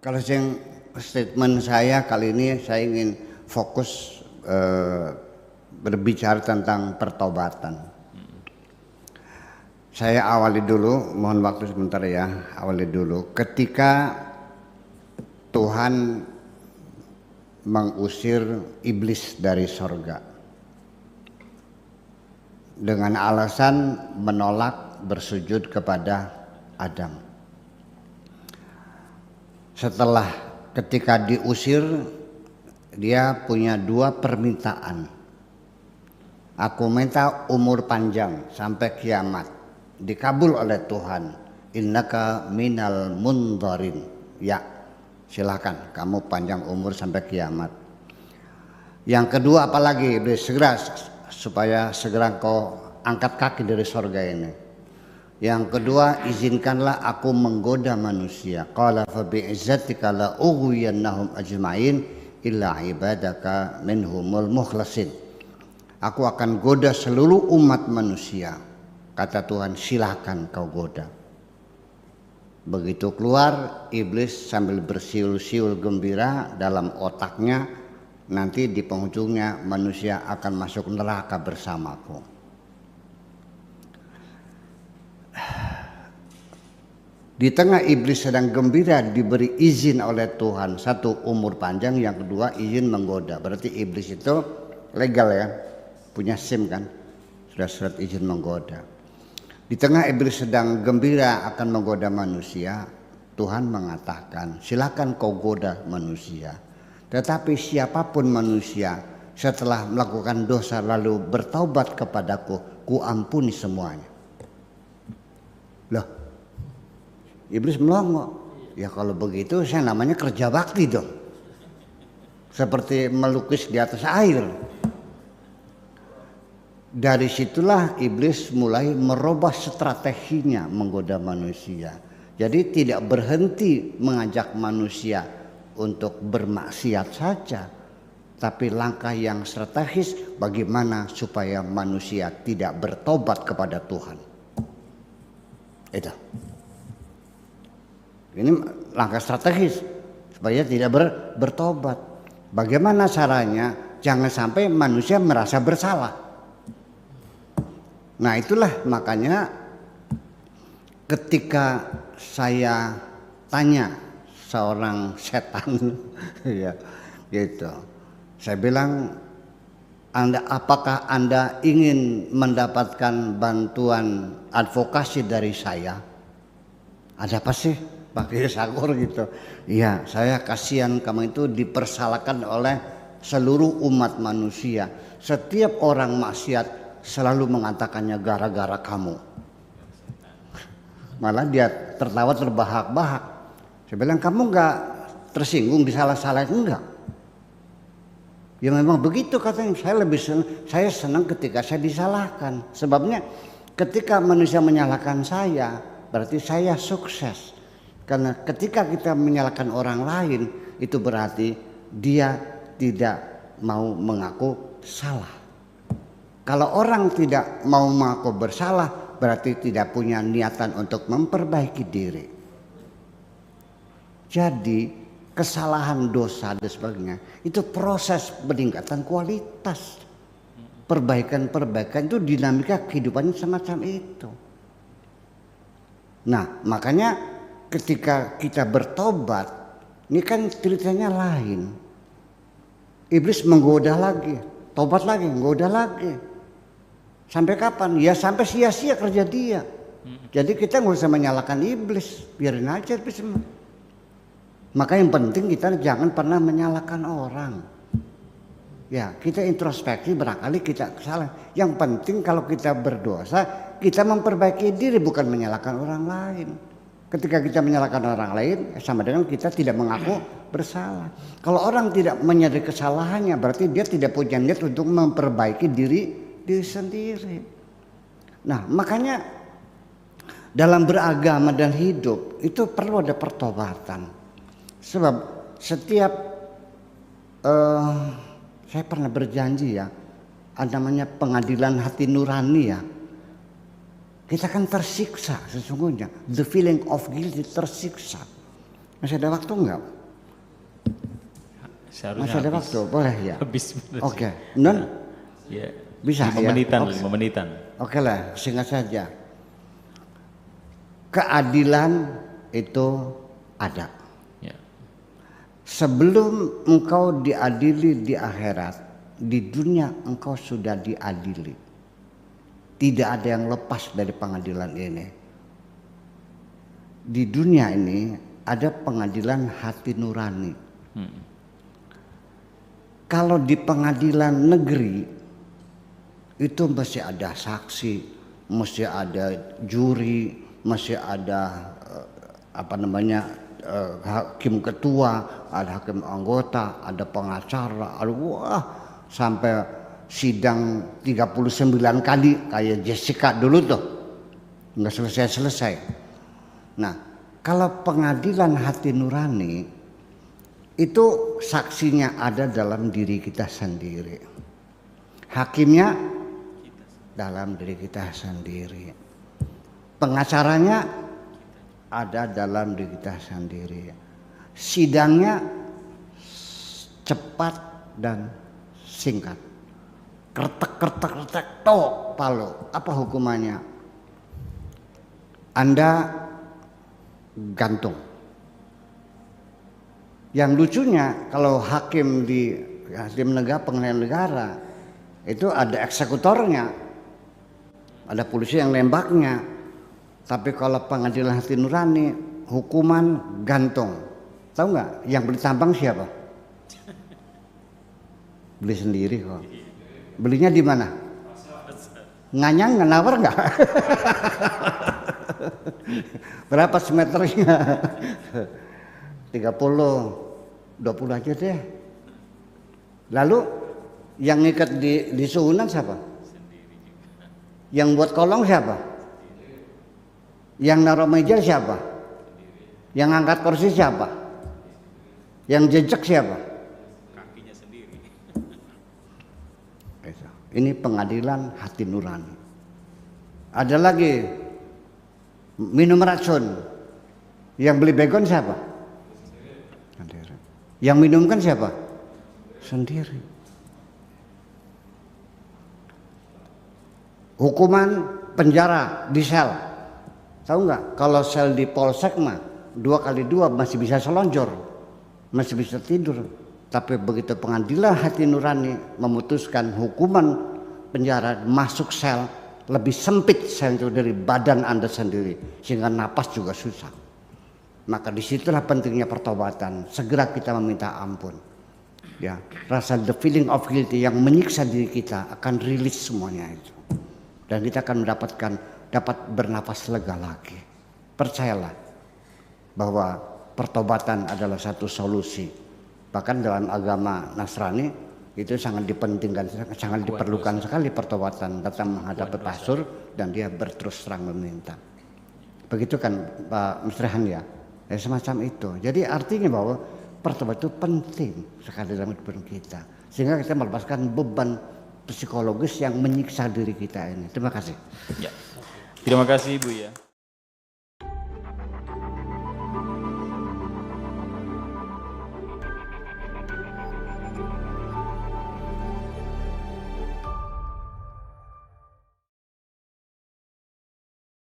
Kalau yang statement saya kali ini saya ingin fokus berbicara tentang pertobatan. Saya awali dulu, mohon waktu sebentar ya, awali dulu. Ketika Tuhan mengusir iblis dari sorga dengan alasan menolak bersujud kepada Adam. Setelah ketika diusir, dia punya dua permintaan. Aku minta umur panjang sampai kiamat. Dikabul oleh Tuhan. Innaka minal mundharin. Ya, silakan kamu panjang umur sampai kiamat. Yang kedua apalagi? Segera supaya segera kau angkat kaki dari sorga ini. Yang kedua, izinkanlah aku menggoda manusia. Qala fa bi'izzatika la ughwiyannahum ajma'in illa ibadaka minhumul mukhlasin. Aku akan goda seluruh umat manusia. Kata Tuhan, silakan kau goda. Begitu keluar, iblis sambil bersiul-siul gembira dalam otaknya, nanti di penghujungnya manusia akan masuk neraka bersamaku. Di tengah iblis sedang gembira diberi izin oleh Tuhan, satu umur panjang, yang kedua izin menggoda. Berarti iblis itu legal ya, punya SIM kan, sudah surat izin menggoda. Di tengah iblis sedang gembira akan menggoda manusia, Tuhan mengatakan silakan kau goda manusia. Tetapi siapapun manusia setelah melakukan dosa lalu bertaubat kepadaku, ku ampuni semuanya. Loh, iblis melongo. Ya kalau begitu saya namanya kerja bakti dong. Seperti melukis di atas air. Dari situlah iblis mulai merubah strateginya menggoda manusia. Jadi tidak berhenti mengajak manusia untuk bermaksiat saja, tapi langkah yang strategis bagaimana supaya manusia tidak bertobat kepada Tuhan. Itu. Ini langkah strategis supaya tidak bertobat. Bagaimana caranya? Jangan sampai manusia merasa bersalah. Nah itulah makanya ketika saya tanya seorang setan, ya gitu, saya bilang, apakah Anda ingin mendapatkan bantuan advokasi dari saya? Ada apa sih? Pakai sakur gitu. Iya, saya kasihan kamu itu dipersalahkan oleh seluruh umat manusia. Setiap orang maksiat selalu mengatakannya gara-gara kamu. Malah dia tertawa terbahak-bahak. Saya bilang, kamu enggak tersinggung disalah-salahin? Enggak. Ya memang begitu katanya. Saya senang ketika saya disalahkan. Sebabnya ketika manusia menyalahkan saya, berarti saya sukses. Karena ketika kita menyalahkan orang lain, itu berarti dia tidak mau mengaku salah. Kalau orang tidak mau mengaku bersalah, berarti tidak punya niatan untuk memperbaiki diri. Jadi kesalahan, dosa dan sebagainya itu proses peningkatan kualitas. Perbaikan-perbaikan itu dinamika kehidupannya semacam itu. Nah makanya ketika kita bertobat, ini kan ceritanya lain. Iblis menggoda lagi, tobat lagi, menggoda lagi. Sampai kapan? Ya sampai sia-sia kerja dia. Jadi kita nggak usah menyalahkan iblis, biarin aja iblis. Maka yang penting kita jangan pernah menyalahkan orang. Ya kita introspeksi, barangkali kita salah. Yang penting kalau kita berdosa, kita memperbaiki diri, bukan menyalahkan orang lain. Ketika kita menyalahkan orang lain, sama dengan kita tidak mengaku bersalah. Kalau orang tidak menyadari kesalahannya, berarti dia tidak punya niat untuk memperbaiki diri sendiri. Nah makanya dalam beragama dan hidup itu perlu ada pertobatan. Sebab setiap saya pernah berjanji ya, ada namanya pengadilan hati nurani ya. Kita kan tersiksa sesungguhnya, the feeling of guilt tersiksa. Masih ada waktu enggak? Masih ada waktu, boleh ya? Habis. Oke, non? Ya. Bisa 5 ya? menitan, Oke. 5 menitan. Oke lah, singkat saja. Keadilan itu ada. Ya. Sebelum engkau diadili di akhirat, di dunia engkau sudah diadili. Tidak ada yang lepas dari pengadilan ini. Di dunia ini ada pengadilan hati nurani. Kalau di pengadilan negeri itu mesti ada saksi, mesti ada juri, mesti ada hakim ketua, ada hakim anggota, ada pengacara, sampai sidang 39 kali kayak Jessica dulu tuh, nggak selesai. Nah, kalau pengadilan hati nurani itu saksinya ada dalam diri kita sendiri, hakimnya dalam diri kita sendiri, pengacaranya ada dalam diri kita sendiri, sidangnya cepat dan singkat, kertek tok palu. Apa hukumannya? Anda gantung. Yang lucunya kalau hakim negara, pengadilan negara itu ada eksekutornya, ada polisi yang nembaknya. Tapi kalau pengadilan hati nurani hukuman gantung. Tahu nggak? Yang beli tambang siapa? Beli sendiri kok. Belinya di mana? Nganyang nawar nggak? Berapa semeternya? 30, 20 aja deh. Lalu yang ngikat di suhunan siapa? Yang buat kolong siapa? Yang naruh meja siapa? Yang angkat kursi siapa? Yang jejak siapa? Kakinya sendiri. Ini pengadilan hati nurani. Ada lagi minum racun. Yang beli begon siapa? Sendiri. Yang minumkan siapa? Sendiri. Hukuman penjara di sel. Tahu nggak? Kalau sel di polsek mah 2x2 masih bisa selonjor, masih bisa tidur. Tapi begitu pengadilan hati nurani memutuskan hukuman penjara, masuk sel, lebih sempit sel itu dari badan Anda sendiri, sehingga napas juga susah. Maka disitulah pentingnya pertobatan. Segera kita meminta ampun. Ya, rasa the feeling of guilty yang menyiksa diri kita akan rilis semuanya itu, dan kita akan dapat bernapas lega lagi. Percayalah bahwa pertobatan adalah satu solusi. Bahkan dalam agama Nasrani itu sangat dipentingkan, sangat diperlukan sekali pertobatan. Datang menghadap pastor dan dia berterus terang meminta. Begitu kan Pak Mistrehan ya? Semacam itu. Jadi artinya bahwa pertobatan itu penting sekali dalam hidup kita, sehingga kita melepaskan beban psikologis yang menyiksa diri kita ini. Terima kasih. Ya. Terima kasih Bu ya.